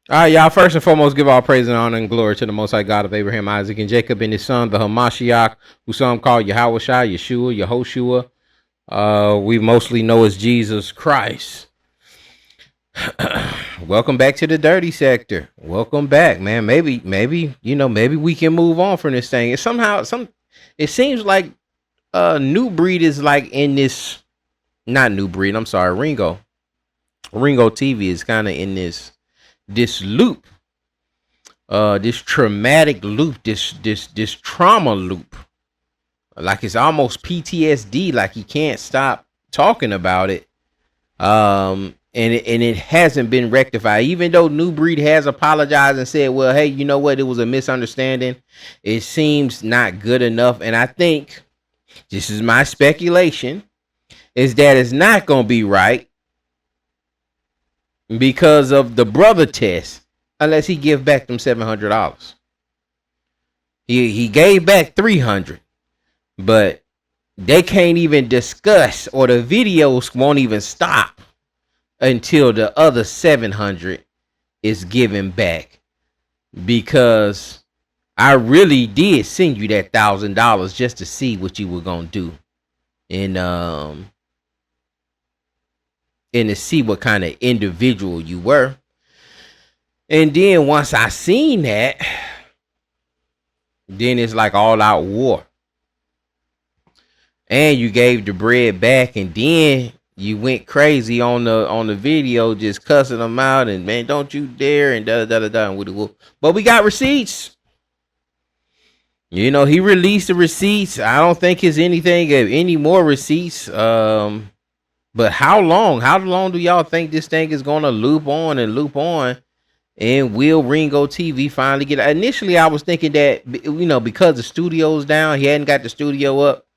All right, y'all. First and foremost, give all praise and honor and glory to the Most High God of Abraham, Isaac, and Jacob, and his son, the Hamashiach, who some call Yahweh Shai, Yeshua, Yehoshua. We mostly know as Jesus Christ. Welcome back to the dirty sector. Welcome back, man. Maybe maybe we can move on from this thing. It's somehow it seems like NuBreed is like in this, not NuBreed, I'm sorry, Ringotv is kind of in this loop, this traumatic loop, this trauma loop. Like it's almost PTSD, like he can't stop talking about it. And it hasn't been rectified, even though NuBreed has apologized and said, well, hey, you know what, it was a misunderstanding. It seems not good enough. And I think, this is my speculation, is that it's not gonna be right because of the brother test, unless he give back them $700. He gave back 300, but they can't even discuss, or the videos won't even stop until the other 700 is given back, because I really did send you that $1,000 just to see what you were gonna do, and to see what kind of individual you were. And then once I seen that, then it's like all out war. And you gave the bread back, and then you went crazy on the video, just cussing them out, and man, don't you dare, and da da da da. And but we got receipts. You know, he released the receipts. I don't think it's anything of any more receipts. But how long? How long do y'all think this thing is gonna loop on and loop on? And will Ringotv finally get? Initially, I was thinking that, you know, because the studio's down, he hadn't got the studio up.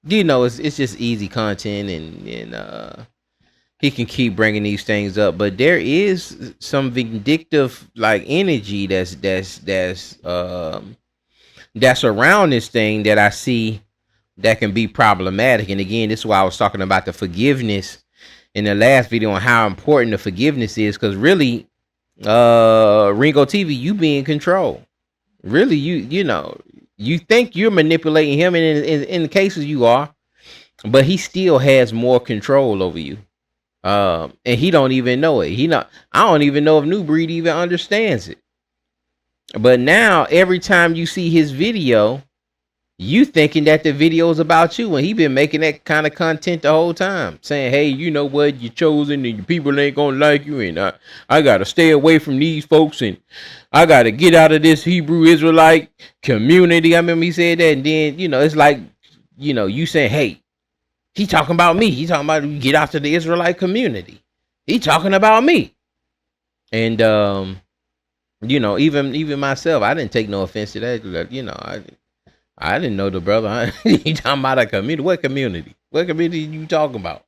You know, it's just easy content, and he can keep bringing these things up. But there is some vindictive like energy that's around this thing that I see that can be problematic. And again, this is why I was talking about the forgiveness in the last video, on how important the forgiveness is, because really, Ringotv, you be in control. Really, you know, you think you're manipulating him, and in cases you are, but he still has more control over you. And he don't even know it. I don't even know if NuBreed even understands it. But now every time you see his video, you thinking that the video is about you, and he been making that kind of content the whole time, saying, hey, you know what, you're chosen and your people ain't gonna like you, and I gotta stay away from these folks, and I gotta get out of this Hebrew Israelite community. I remember he said that. And then, you know, it's like, you know, you saying, hey, he talking about me. He talking about get out to the Israelite community. He talking about me. And you know, even myself, I didn't take no offense to that. You know, I didn't know the brother. He talking about a community. What community? What community you talking about?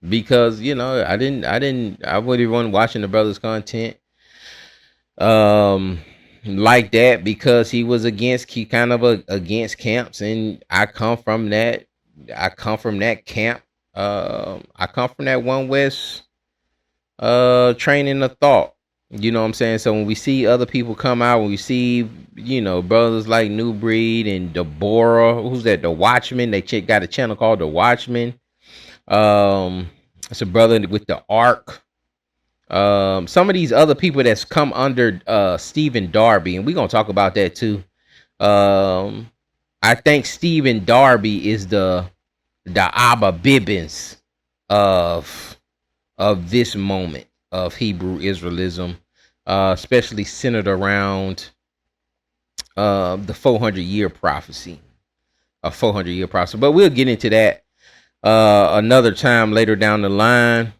Because, you know, I wasn't even watching the brother's content like that, because he was against against camps, and I come from that camp. I come from that One West training of thought. You know what I'm saying? So when we see other people come out, when we see, you know, brothers like NuBreed and Deborah, who's that? The Watchman. They got a channel called The Watchman. It's a brother with the Ark. Some of these other people that's come under Stephen Darby, and we're gonna talk about that too. I think Stephen Darby is the Abba Bibbins of this moment of Hebrew Israelism, especially centered around the 400-year prophecy, a 400-year prophecy. But we'll get into that another time later down the line.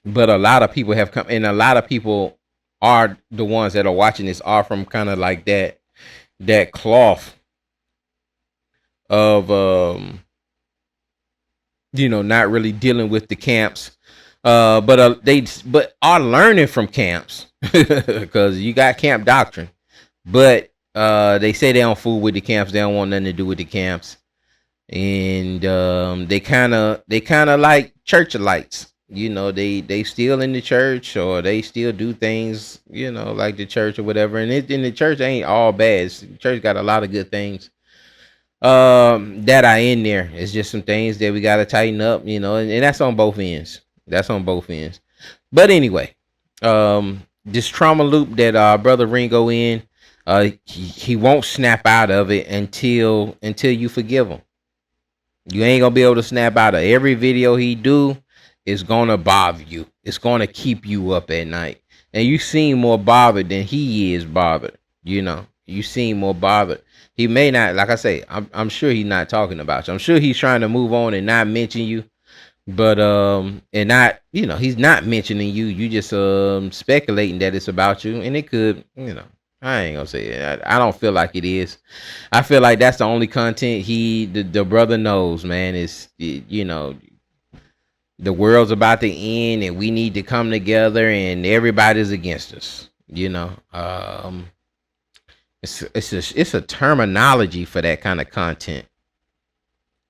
But a lot of people have come, and a lot of people are the ones that are watching this are from kind of like that cloth of you know, not really dealing with the camps, but they are learning from camps, because you got camp doctrine, but they say they don't fool with the camps. They don't want nothing to do with the camps. and they kind of like churchalites. You know, they still in the church, or they still do things, you know, like the church or whatever. And it in the church ain't all bad. The church got a lot of good things that are in there. It's just some things that we got to tighten up, you know, and that's on both ends. That's on both ends. But anyway, this trauma loop that brother Ringo in, he won't snap out of it until you forgive him. You ain't gonna be able to snap out of every video he do. It's gonna bother you. It's gonna keep you up at night, and you seem more bothered than he is bothered. You know, you seem more bothered. He may not, like I say, I'm sure he's not talking about you. I'm sure he's trying to move on and not mention you, but and not, you know, he's not mentioning you. You just speculating that it's about you, and it could, you know. I ain't gonna say it. I don't feel like it is. I feel like that's the only content the brother knows, man. Is, you know, the world's about to end and we need to come together and everybody's against us. You know, it's a terminology for that kind of content.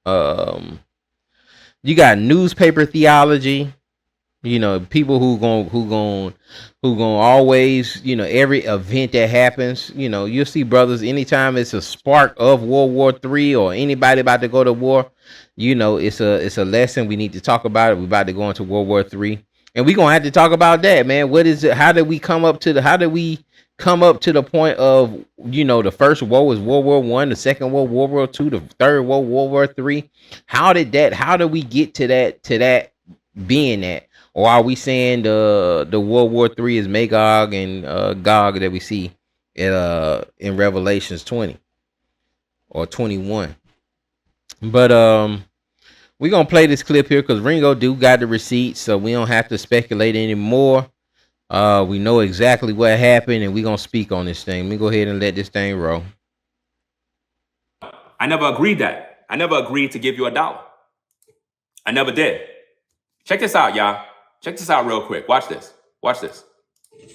You got newspaper theology. You know, people who going always, you know, every event that happens, you know, you'll see brothers anytime it's a spark of World War III or anybody about to go to war, you know, it's a lesson. We need to talk about it. We're about to go into World War III, and we're gonna have to talk about that, man. What is it? How did we come up to the point of, you know, the first war was World War One, the second war World War II, the third war World War III? How did we get to that being that? Or are we saying the World War III is Magog and Gog that we see in Revelations 20 or 21? But we're gonna play this clip here because Ringo do got the receipts, so we don't have to speculate anymore. We know exactly what happened, and we're gonna speak on this thing. Let me go ahead and let this thing roll. I never agreed that. I never agreed to give you $1. I never did. Check this out, y'all. Check this out real quick. Watch this. Watch this.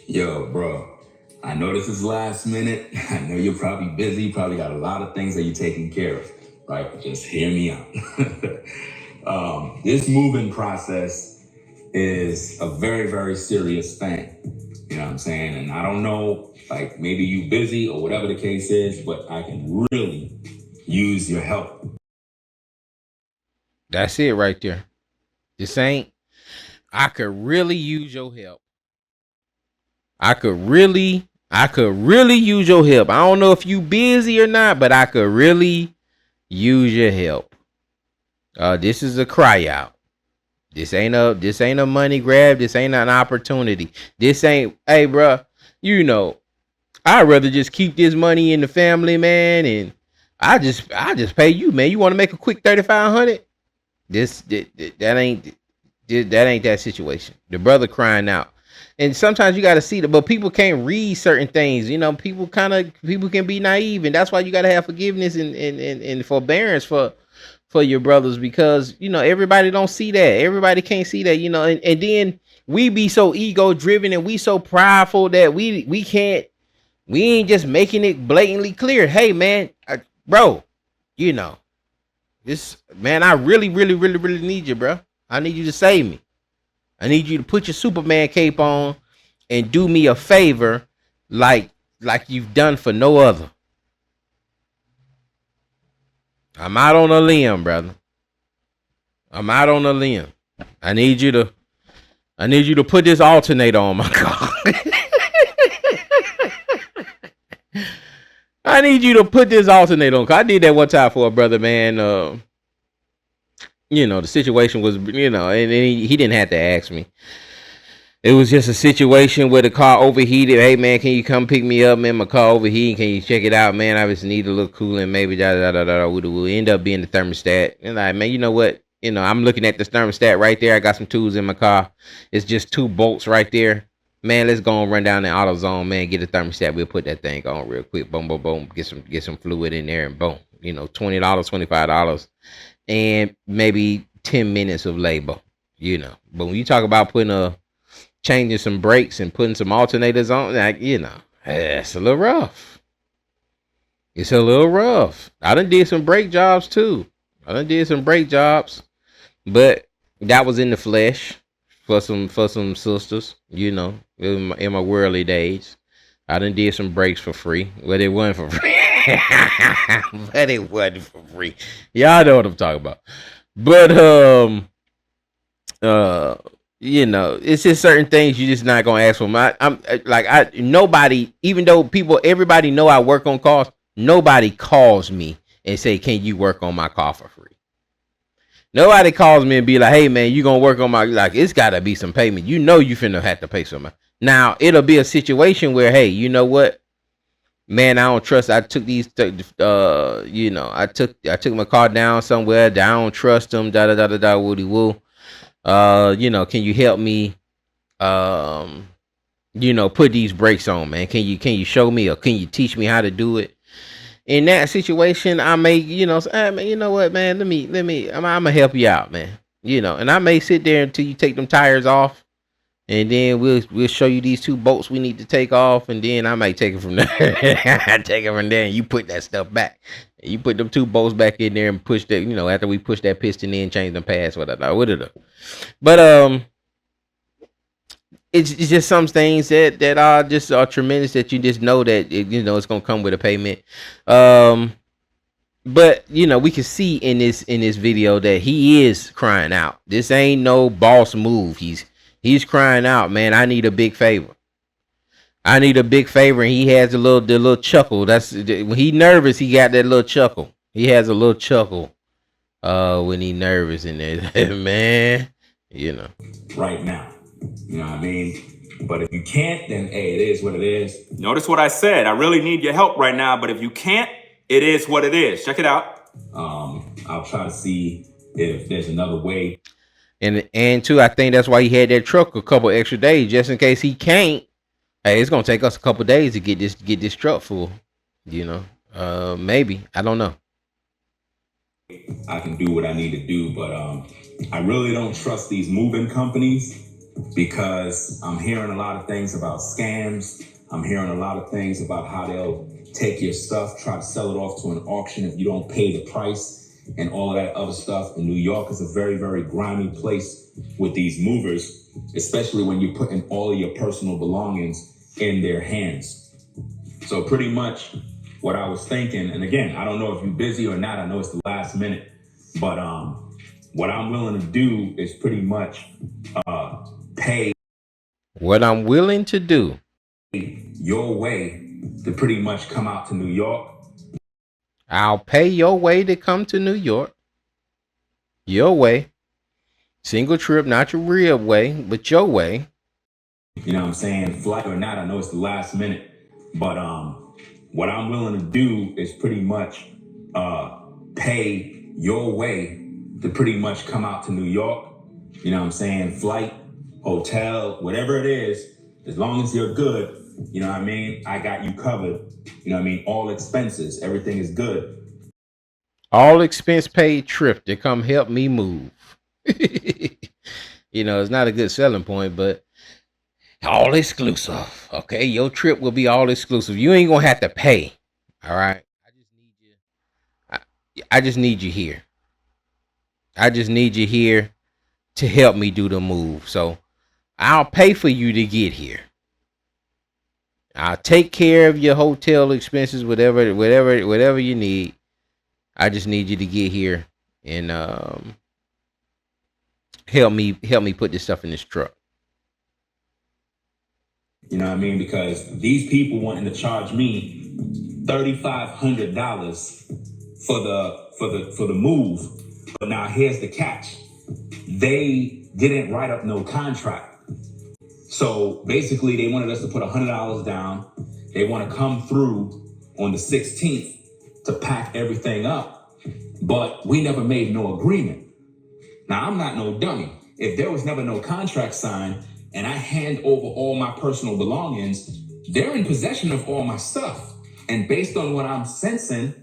Yo, bro, I know this is last minute. I know you're probably busy. You probably got a lot of things that you're taking care of, right? But just hear me out. This moving process is a very, very serious thing. You know what I'm saying? And I don't know, like, maybe you busy or whatever the case is, but I can really use your help. That's it right there. I could really use your help. I could really use your help. I don't know if you busy or not, but I could really use your help. This is a cry out. This ain't a money grab. This ain't an opportunity. This ain't, hey, bro, you know, I'd rather just keep this money in the family, man, and I just pay you, man. You want to make a quick 3,500? That ain't that situation. The brother crying out. And sometimes you got to see that, but people can't read certain things. You know, people can be naive, and that's why you got to have forgiveness and forbearance for your brothers, because, you know, everybody don't see that. Everybody can't see that, you know, and then we be so ego driven and we so prideful that we ain't just making it blatantly clear. Hey, man, bro, you know, this, man, I really need you, bro. I need you to save me. I need you to put your Superman cape on and do me a favor like you've done for no other. I'm out on a limb, brother. I'm out on a limb. I need you to put this alternator on my car. I need you to put this alternator on. I did that one time for a brother, man. You know, the situation was, you know, and he didn't have to ask me. It was just a situation where the car overheated. Hey, man, can you come pick me up, man? My car overheating. Can you check it out, man? I just need a little coolant, maybe. We'll end up being the thermostat. And like, man, you know what? You know, I'm looking at the thermostat right there. I got some tools in my car. It's just 2 bolts right there. Man, let's go and run down the AutoZone, man. Get a thermostat. We'll put that thing on real quick. Boom, boom, boom. Get some fluid in there, and boom. You know, $20, $25. And maybe 10 minutes of labor, you know. But when you talk about changing some brakes and putting some alternators on, like, you know, it's a little rough. It's a little rough. I done did some brake jobs too. I done did some brake jobs, but that was in the flesh for some sisters, you know, in my worldly days. I done did some breaks for free, but it wasn't for free. But it wasn't for free. Y'all know what I'm talking about. But uh you know, it's just certain things you just not gonna ask for. I nobody, even though everybody know I work on cars, nobody calls me and say, can you work on my car for free? Nobody calls me and be like, hey man, you gonna work on my, like, it's gotta be some payment. You know you finna have to pay somebody. Now it'll be a situation where, hey, you know what? Man, I don't trust. I took you know, I took my car down somewhere. I don't trust them. Da da da da da. Woody woo. You know, can you help me? You know, put these brakes on, man. Can you show me, or can you teach me how to do it? In that situation, I may, you know, say, hey, man, you know what, man? I'm gonna help you out, man. You know, and I may sit there until you take them tires off, and then we'll show you these 2 bolts we need to take off, and then I might take it from there. I take it from there, and you put that stuff back. You put them 2 bolts back in there and push that. You know, after we push that piston in, change the pads, whatever. But it's just some things that are just are tremendous, that you just know that you know it's gonna come with a payment. But you know, we can see in this video that he is crying out. This ain't no boss move. He's crying out, man. I need a big favor. I need a big favor, and he has the little chuckle. That's when he nervous. He got that little chuckle. He has a little chuckle when he nervous in there, man. You know. Right now. You know what I mean? But if you can't, then hey, it is what it is. Notice what I said. I really need your help right now, but if you can't, it is what it is. Check it out. I'll try to see if there's another way. And too, I think that's why he had that truck a couple extra days, just in case he can't. Hey, it's gonna take us a couple days to get this truck full. You know, maybe, I don't know. I can do what I need to do, but I really don't trust these moving companies, because I'm hearing a lot of things about scams. I'm hearing a lot of things about how they'll take your stuff, try to sell it off to an auction if you don't pay the price, and all of that other stuff. And New York is a very, very grimy place with these movers, especially when you're putting all of your personal belongings in their hands. So pretty much what I was thinking, and again, I don't know if you're busy or not. I know it's the last minute, but what I'm willing to do is pretty much pay. What I'm willing to do. Your way to pretty much come out to New York. I'll pay your way to come to New York. Your way. Single trip, not your real way, but your way. You know what I'm saying? Flight or not, I know it's the last minute, but what I'm willing to do is pretty much pay your way to pretty much come out to New York. You know what I'm saying? Flight, hotel, whatever it is, as long as you're good, you know what I mean? I got you covered. You know what I mean? All expenses, everything is good. All expense paid trip to come help me move. You know, it's not a good selling point, but all exclusive. Okay, your trip will be all exclusive. You ain't gonna have to pay. All right. I just need you here. I just need you here to help me do the move. So I'll pay for you to get here. I'll take care of your hotel expenses, whatever you need. I just need you to get here and help me put this stuff in this truck. You know what I mean? Because these people wanting to charge me $3,500 for the move. But now here's the catch. They didn't write up no contract. So basically they wanted us to put $100 down. They want to come through on the 16th to pack everything up. But we never made no agreement. Now, I'm not no dummy. If there was never no contract signed and I hand over all my personal belongings, they're in possession of all my stuff. And based on what I'm sensing,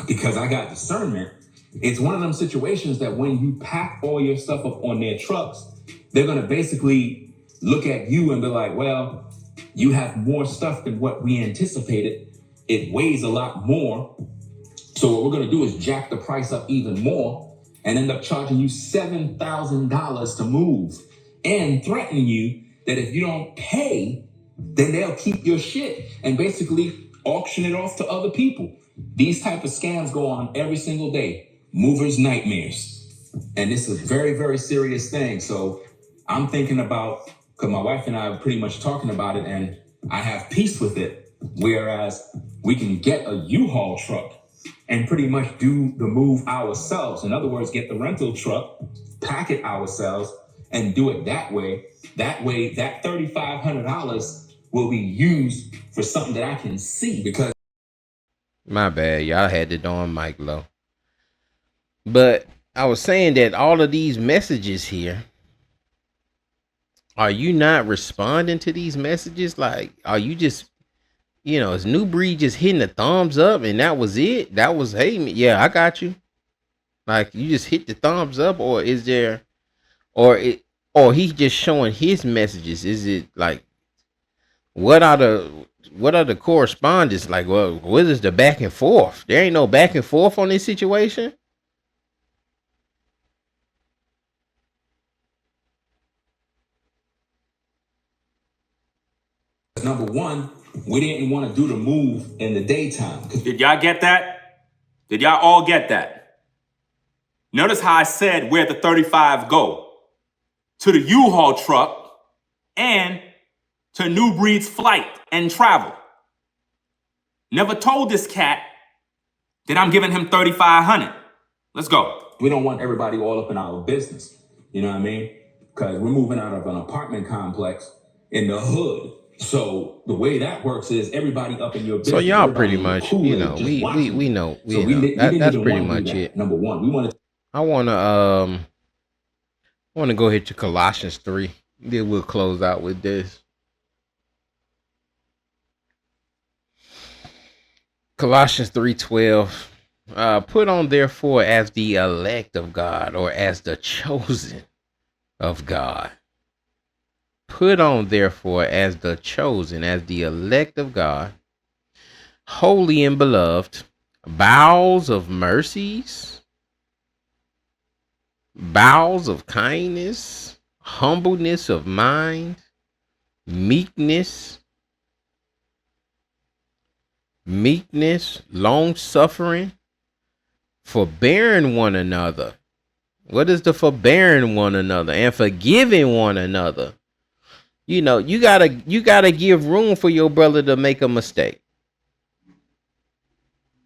because I got discernment, it's one of them situations that when you pack all your stuff up on their trucks, they're going to basically look at you and be like, well, you have more stuff than what we anticipated. It weighs a lot more So what we're going to do is jack the price up even more and end up charging you $7,000 to move and threaten you that if you don't pay, then they'll keep your shit and basically auction it off to other people. These type of scams go on every single day. Movers' nightmares. And this is a very, very serious thing. So I'm thinking about, because my wife and I are pretty much talking about it, and I have peace with it. Whereas we can get a U-Haul truck and pretty much do the move ourselves. In other words, get the rental truck, pack it ourselves, and do it that way. That way, that $3,500 will be used for something that I can see. Because My bad, y'all had it on mic low. But I was saying that all of these messages here, are you not responding to these messages? Like, are you just, is NuBreed just hitting the thumbs up and that was it? That was, hey, yeah, I got you. Like, you just hit the thumbs up, or is there, or he just showing his messages? Is it like, what are the correspondence? Like, well, what is the back and forth? There ain't no back and forth on this situation. number one, we didn't want to do the move in the daytime. Did y'all get that? Did y'all all get that? Notice how I said where the 35 go. To the U-Haul truck and to NuBreed's flight and travel. Never told this cat that I'm giving him $3,500. Let's go. We don't want everybody all up in our business. You know what I mean? Because we're moving out of an apartment complex in the hood. So the way that works is everybody up in your business. So y'all pretty much, we know. That's pretty much it. Number one, we want to. I want to go ahead to Colossians 3. Then we'll close out with this. Colossians 3:12. Put on therefore as the elect of God, or as the chosen of God. Put on therefore as the chosen, as the elect of God, holy and beloved, bowels of mercies, bowels of kindness, humbleness of mind, meekness, long suffering, forbearing one another. What is the forbearing one another? And forgiving one another. You gotta give room for your brother to make a mistake.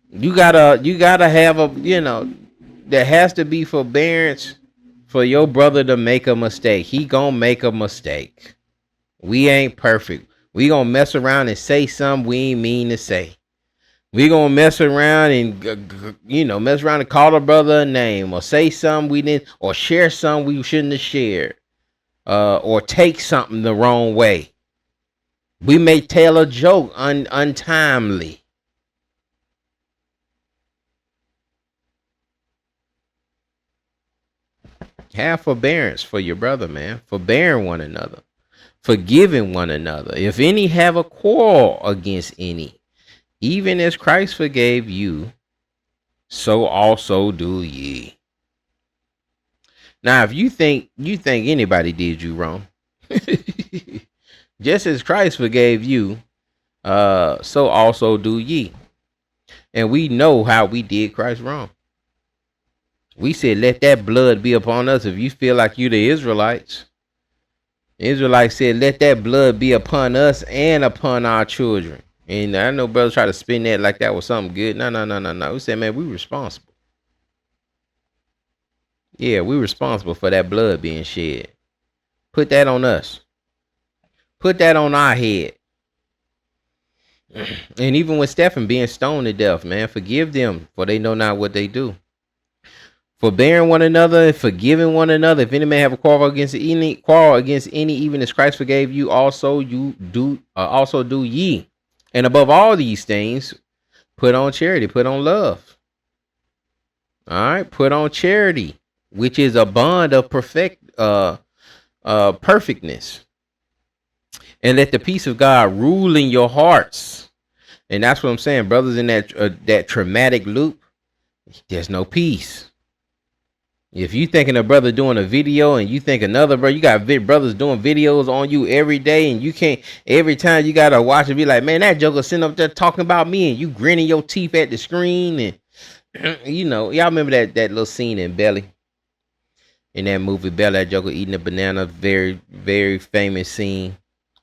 You gotta have there has to be forbearance for your brother to make a mistake. He gonna make a mistake. We ain't perfect. We gonna mess around and say something we ain't mean to say. We gonna mess around and call a brother a name, or say something we didn't, or share something we shouldn't have shared, or take something the wrong way. We may tell a joke untimely. Have forbearance for your brother, man. Forbearing one another. Forgiving one another. If any have a quarrel against any, even as Christ forgave you, so also do ye. Now, if you think anybody did you wrong, just as Christ forgave you, so also do ye. And we know how we did Christ wrong. We said, let that blood be upon us. If you feel like you the Israelites, the Israelites said, let that blood be upon us and upon our children. And I know brothers try to spin that like that was something good. No. We said, man, we responsible. Yeah, we responsible for that blood being shed. Put that on us. Put that on our head. And even with Stephen being stoned to death, man, forgive them, for they know not what they do. Forbearing one another and forgiving one another. If any man have a quarrel against any, even as Christ forgave you, also do ye. And above all these things, put on charity, put on love. All right, put on charity, which is a bond of perfectness. And let the peace of God rule in your hearts. And that's what I'm saying, brothers, in that traumatic loop. there's no peace. If you thinking a brother doing a video and you think another brother, you got brothers doing videos on you every day, and you can't, every time you gotta watch it, be like, man, that joker sitting up there talking about me, and you grinning your teeth at the screen, and you know, y'all remember that little scene in Belly, in that movie Belly, that joker eating a banana, very, very famous scene.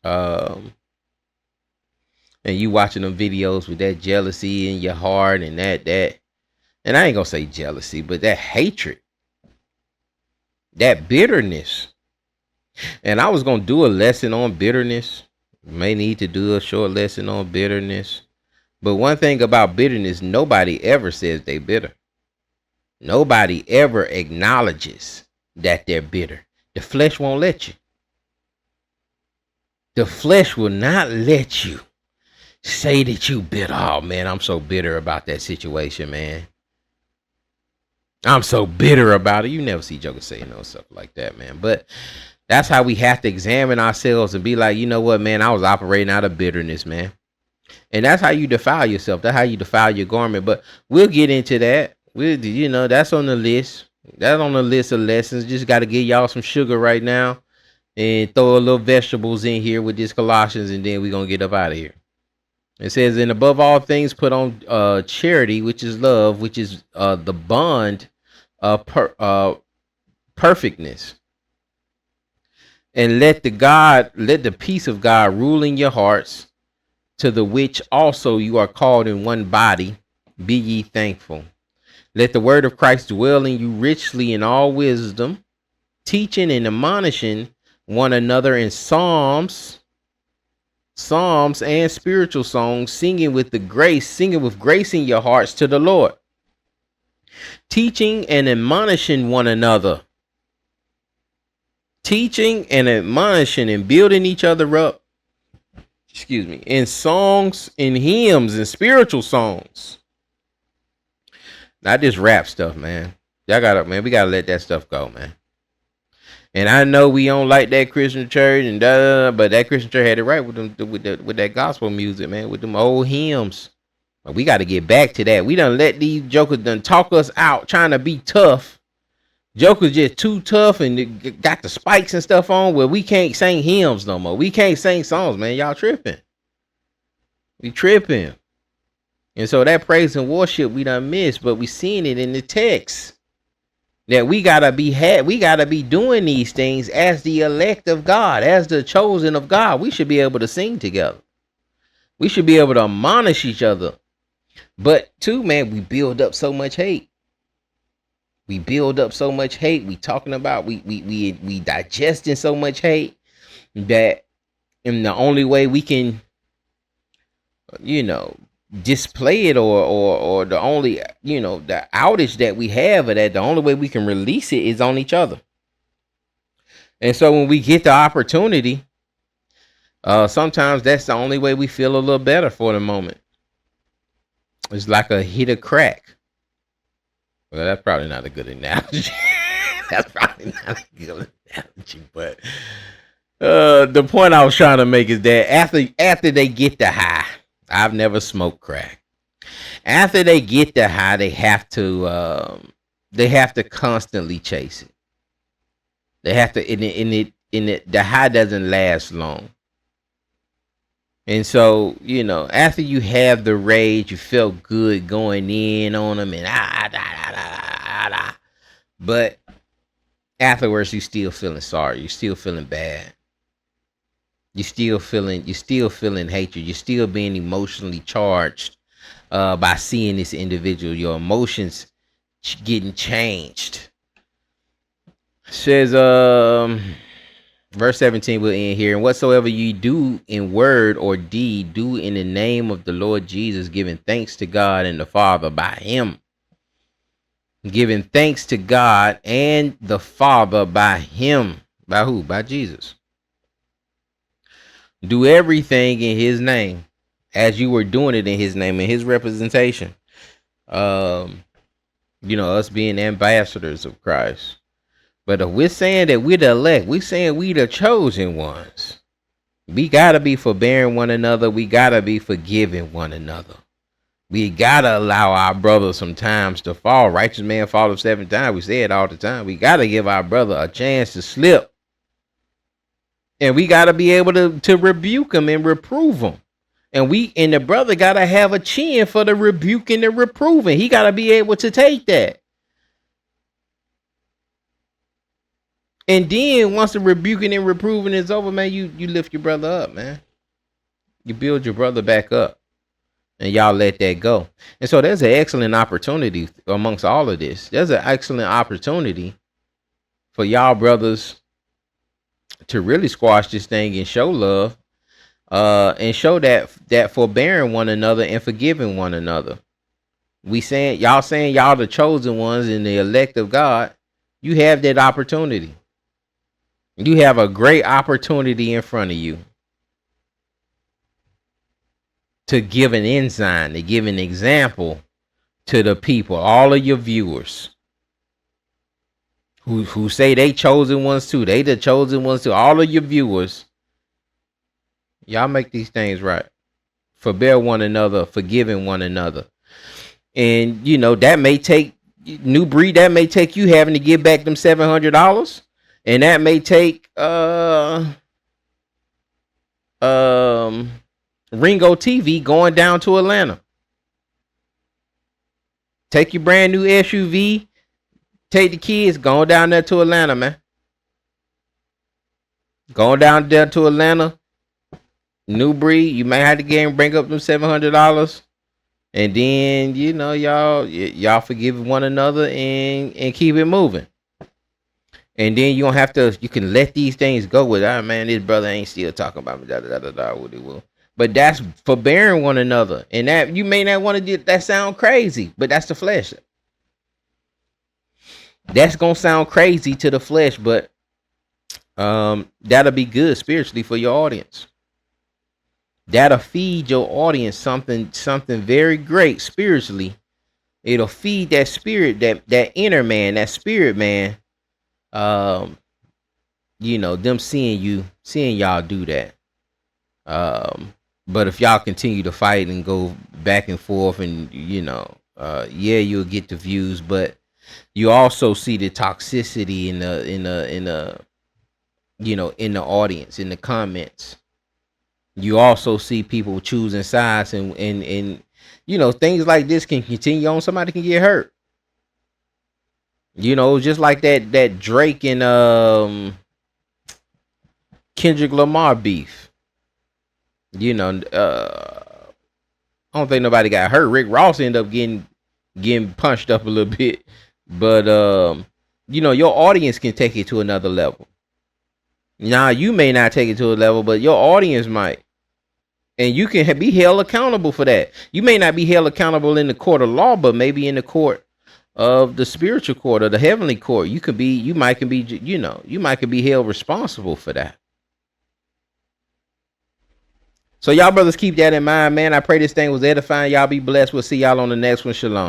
And you watching them videos with that jealousy in your heart, and that, and I ain't gonna say jealousy, but that hatred, that bitterness. And I was going to do a lesson on bitterness. May need to do a short lesson on bitterness. But one thing about bitterness, nobody ever says they bitter. Nobody ever acknowledges that they're bitter. The flesh won't let you. The flesh will not let you say that you bitter. Oh man, I'm so bitter about that situation, man. I'm so bitter about it. You never see jokers saying no stuff like that, man. But that's how we have to examine ourselves and be like, you know what, man, I was operating out of bitterness, man. And that's how you defile yourself. That's how you defile your garment. But we'll get into that. You know, that's on the list. That's on the list of lessons. Just got to get y'all some sugar right now and throw a little vegetables in here with this Colossians, and then we're going to get up out of here. It says, and above all things, put on charity, which is love, which is the bond of perfectness. And let the peace of God rule in your hearts, to the which also you are called in one body. Be ye thankful. Let the word of Christ dwell in you richly in all wisdom, teaching and admonishing one another in psalms and spiritual songs, singing with grace in your hearts to the Lord, teaching and admonishing one another, teaching and admonishing and building each other up, in songs, in hymns, and spiritual songs. Not just rap stuff, man. We gotta let that stuff go, man. And I know we don't like that Christian church and but that Christian church had it right with them, with that gospel music, man, with them old hymns. But we got to get back to that. We done let these jokers done talk us out trying to be tough. Jokers just too tough and got the spikes and stuff on where we can't sing hymns no more. We can't sing songs, man. Y'all tripping. We tripping. And so that praise and worship we done missed, but we seen it in the text. That we gotta be doing these things as the elect of God, as the chosen of God. We should be able to sing together. We should be able to admonish each other. But too, man, we build up so much hate. We build up so much hate. We talking about we digesting so much hate that, and the only way we can, you know, display it or the only, you know, the outage that we have of that, the only way we can release it is on each other. And so when we get the opportunity, sometimes that's the only way we feel a little better for the moment. It's like a hit of crack. Well, that's probably not a good analogy. That's probably not a good analogy, but the point I was trying to make is that after they get the high, I've never smoked crack. After they get the high, they have to constantly chase it. They have to, the high doesn't last long. And so, you know, after you have the rage, you felt good going in on them and but afterwards you still feeling sorry. You're still feeling bad. You're still feeling hatred. You're still being emotionally charged by seeing this individual. Your emotions getting changed. It says, verse 17 will end here. And whatsoever you do in word or deed, do in the name of the Lord Jesus, giving thanks to God and the Father by him. Giving thanks to God and the Father by him. By who? By Jesus. Do everything in his name as you were doing it in his name, in his representation. You know, us being ambassadors of Christ. But if we're saying that we're the elect, we're saying we the chosen ones. We got to be forbearing one another. We got to be forgiving one another. We gotta allow our brother sometimes to fall. Righteous man falleth 7 times. We say it all the time. We gotta give our brother a chance to slip. And we gotta be able to rebuke him and reprove him. And the brother gotta have a chin for the rebuking and reproving. He gotta be able to take that. And then once the rebuking and reproving is over, man, you lift your brother up, man. You build your brother back up. And y'all let that go. And so there's an excellent opportunity amongst all of this. There's an excellent opportunity for y'all brothers to really squash this thing and show love, and show that forbearing one another and forgiving one another. Saying y'all the chosen ones and the elect of God. You have that opportunity. You have a great opportunity in front of you to give an ensign, to give an example to the people, all of your viewers who say they chosen ones too. They the chosen ones too. All of your viewers, y'all make these things right. Forbear one another, forgiving one another. And that may take NuBreed, that may take you having to give back them $700. And that may take Ringotv going down to Atlanta. Take your brand new SUV, take the kids, going down there to Atlanta, man. Going down there to Atlanta. NuBreed, you may have to bring up them $700. And then, y'all forgive one another and keep it moving. And then you don't have to, you can let these things go with, man, this brother ain't still talking about me, what he will. But that's forbearing one another. And that you may not want to do that, sound crazy, but that's the flesh. That's gonna sound crazy to the flesh, but that'll be good spiritually for your audience. That'll feed your audience something very great spiritually. It'll feed that spirit, that inner man, that spirit man. Them seeing y'all do that. But if y'all continue to fight and go back and forth, and you'll get the views, but you also see the toxicity in the audience, in the comments. You also see people choosing sides, and things like this can continue on. Somebody can get hurt. Just like that Drake and Kendrick Lamar beef. I don't think nobody got hurt. Rick Ross ended up getting punched up a little bit, but your audience can take it to another level. Now you may not take it to a level, but your audience might, and you can be held accountable for that. You may not be held accountable in the court of law, but maybe in the court of the spiritual court or the heavenly court. You might be held responsible for that. So y'all brothers keep that in mind, man. I pray this thing was edifying. Y'all be blessed. We'll see y'all on the next one. Shalom.